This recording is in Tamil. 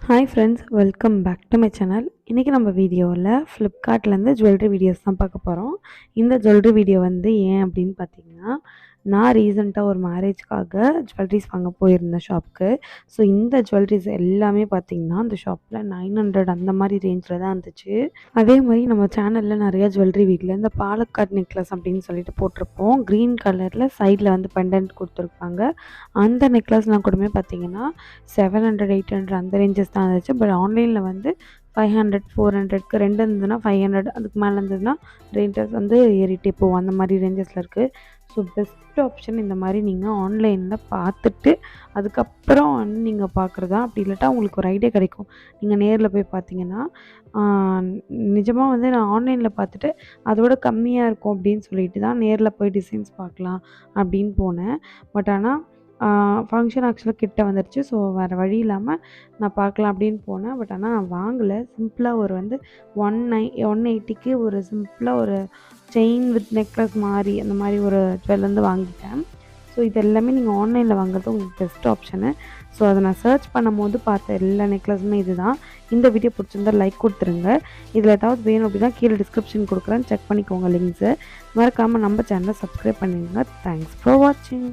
Hi friends, welcome back to my channel. இன்றைக்கி நம்ம வீடியோவில் ஃப்ளிப்கார்ட்லேருந்து ஜுவல்லரி வீடியோஸ் தான் பார்க்க போகிறோம். இந்த ஜுவல்லரி வீடியோ ஏன் அப்படின்னு பார்த்தீங்கன்னா, நான் ரீசெண்டாக ஒரு மேரேஜ்க்காக ஜுவல்லரிஸ் வாங்க போயிருந்தேன் ஷாப்புக்கு. ஸோ இந்த ஜுவல்லரிஸ் எல்லாமே பார்த்தீங்கன்னா அந்த ஷாப்பில் 900 அந்த மாதிரி ரேஞ்சில் தான் இருந்துச்சு. அதே மாதிரி நம்ம சேனலில் நிறையா ஜுவல்லரி வீட்டில் இந்த பாலக்காட் நெக்லஸ் அப்படின்னு சொல்லிட்டு போட்டிருப்போம். க்ரீன் கலரில் சைடில் பெண்டன்ட் கொடுத்துருப்பாங்க. அந்த நெக்லஸ்லாம் கூடமே பார்த்தீங்கன்னா 700 800 அந்த ரேஞ்சஸ் தான் இருந்துச்சு. பட் ஆன்லைனில் 500 400க்கு 2 இருந்ததுன்னா 500, அதுக்கு மேலே இருந்ததுன்னா ரேஞ்சஸ் ஏறிட்டே போகும். அந்த மாதிரி ரேஞ்சஸில் இருக்குது. ஸோ பெஸ்ட் ஆப்ஷன் இந்த மாதிரி நீங்கள் ஆன்லைனில் பார்த்துட்டு அதுக்கப்புறம் நீங்கள் பார்க்குறதா. அப்படி இல்லாட்டா உங்களுக்கு ஒரு ஐடியா கிடைக்கும். நீங்கள் நேரில் போய் பார்த்தீங்கன்னா நிஜமாக நான் ஆன்லைனில் பார்த்துட்டு அதோட கம்மியாக இருக்கும் அப்படின்னு சொல்லிட்டு தான் நேரில் போய் டிசைன்ஸ் பார்க்கலாம் அப்படின்னு போனேன். பட் ஆனால் ஃபங்க்ஷன் ஆக்சுவலாக கிட்ட வந்துடுச்சு. ஸோ வேறு வழி இல்லாமல் நான் பார்க்கலாம் அப்படின்னு போனேன். பட் ஆனால் நான் வாங்கலை. சிம்பிளாக ஒரு 180க்கு ஒரு சிம்பிளாக ஒரு செயின் வித் நெக்லஸ் மாதிரி அந்த மாதிரி ஒரு ஜுவல் வாங்கிட்டேன். ஸோ இது எல்லாமே நீங்கள் ஆன்லைனில் வாங்குறது உங்களுக்கு பெஸ்ட் ஆப்ஷனு. ஸோ அதை நான் சர்ச் பண்ணும்போது பார்த்த எல்லா நெக்லஸுமே இது தான். இந்த வீடியோ பிடிச்சிருந்தா லைக் கொடுத்துருங்க. இதில் ஏதாவது வேணும் அப்படின்னா கீழே டிஸ்கிரிப்ஷன் கொடுக்குறேன், செக் பண்ணிக்கோங்க லிங்க்ஸு. மறக்காமல் நம்ம சேனலை சப்ஸ்கிரைப் பண்ணிடுங்க. தேங்க்ஸ் ஃபார் வாட்சிங்.